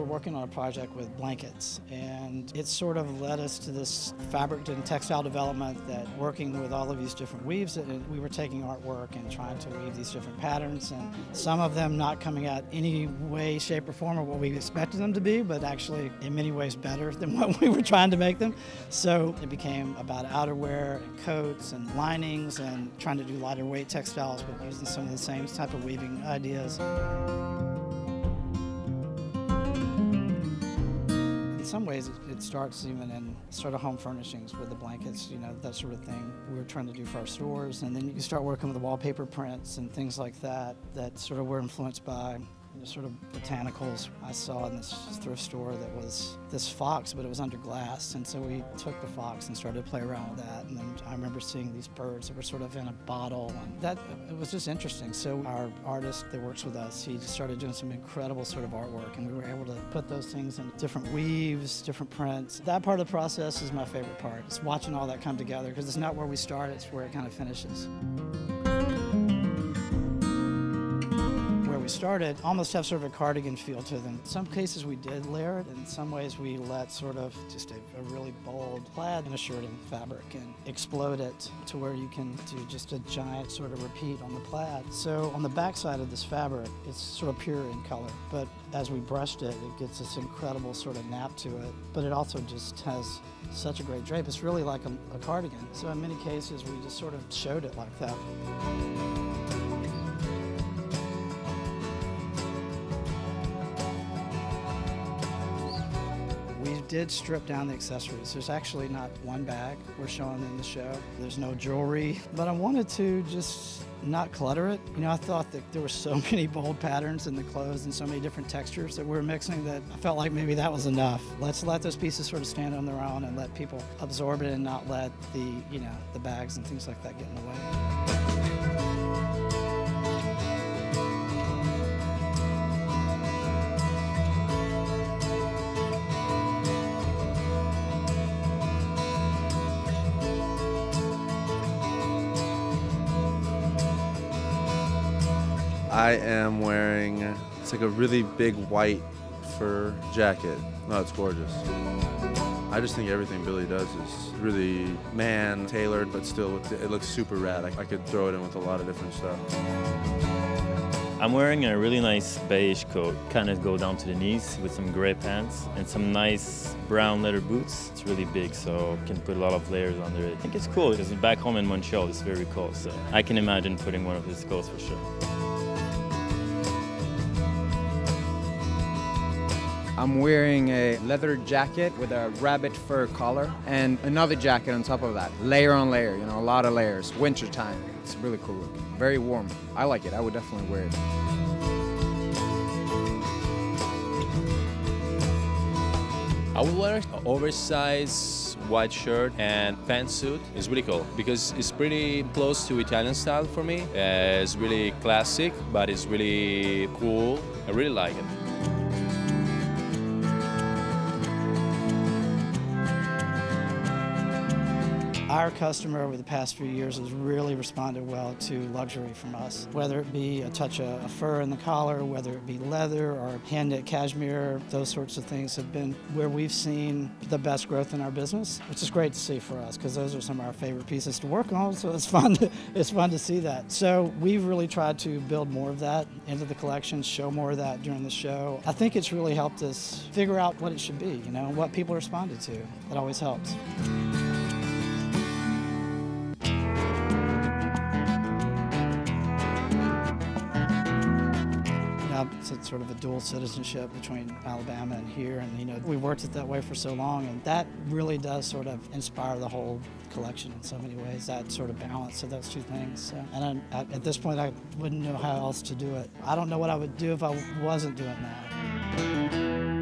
Working on a project with blankets, and it sort of led us to this fabric and textile development, that working with all of these different weaves, and we were taking artwork and trying to weave these different patterns, and some of them not coming out any way, shape, or form of what we expected them to be, but actually in many ways better than what we were trying to make them. So it became about outerwear and coats and linings and trying to do lighter weight textiles, but using some of the same type of weaving ideas. In some ways, it starts even in sort of home furnishings with the blankets, you know, that sort of thing we were trying to do for our stores. And then you start working with the wallpaper prints and things like that, that sort of were influenced by sort of botanicals I saw in this thrift store that was this fox, but it was under glass. And so we took the fox and started to play around with that. And then I remember seeing these birds that were sort of in a bottle, and that, it was just interesting. So our artist that works with us, he just started doing some incredible sort of artwork, and we were able to put those things in different weaves, different prints. That part of the process is my favorite part. It's watching all that come together, because it's not where we start, it's where it kind of finishes. We started almost have sort of a cardigan feel to them. In some cases we did layer it, and in some ways we let sort of just a really bold plaid in a shirting fabric and explode it to where you can do just a giant sort of repeat on the plaid. So on the back side of this fabric, it's sort of pure in color, but as we brushed it, it gets this incredible sort of nap to it, but it also just has such a great drape. It's really like a cardigan. So in many cases we just sort of showed it like that. We did strip down the accessories. There's actually not one bag we're showing in the show. There's no jewelry, but I wanted to just not clutter it. You know, I thought that there were so many bold patterns in the clothes and so many different textures that we were mixing that I felt like maybe that was enough. Let's let those pieces sort of stand on their own and let people absorb it and not let the, you know, the bags and things like that get in the way. I am wearing, it's like a really big white fur jacket. No, it's gorgeous. I just think everything Billy does is really man-tailored, but still, it looks super rad. I could throw it in with a lot of different stuff. I'm wearing a really nice beige coat, kind of go down to the knees with some gray pants and some nice brown leather boots. It's really big, so can put a lot of layers under it. I think it's cool because back home in Montreal it's very cold, so I can imagine putting one of these coats for sure. I'm wearing a leather jacket with a rabbit fur collar and another jacket on top of that. Layer on layer, you know, a lot of layers. Winter time. It's really cool looking. Very warm. I like it. I would definitely wear it. I would wear an oversized white shirt and pantsuit. It's really cool because it's pretty close to Italian style for me. It's really classic, but it's really cool. I really like it. Our customer over the past few years has really responded well to luxury from us, whether it be a touch of fur in the collar, whether it be leather or hand-knit cashmere. Those sorts of things have been where we've seen the best growth in our business, which is great to see for us because those are some of our favorite pieces to work on, so it's fun to see that. So we've really tried to build more of that into the collection, show more of that during the show. I think it's really helped us figure out what it should be, you know, what people responded to. That always helps. It's sort of a dual citizenship between Alabama and here, and you know we worked it that way for so long, and that really does sort of inspire the whole collection in so many ways. That sort of balance of those two things. So, and at this point, I wouldn't know how else to do it. I don't know what I would do if I wasn't doing that.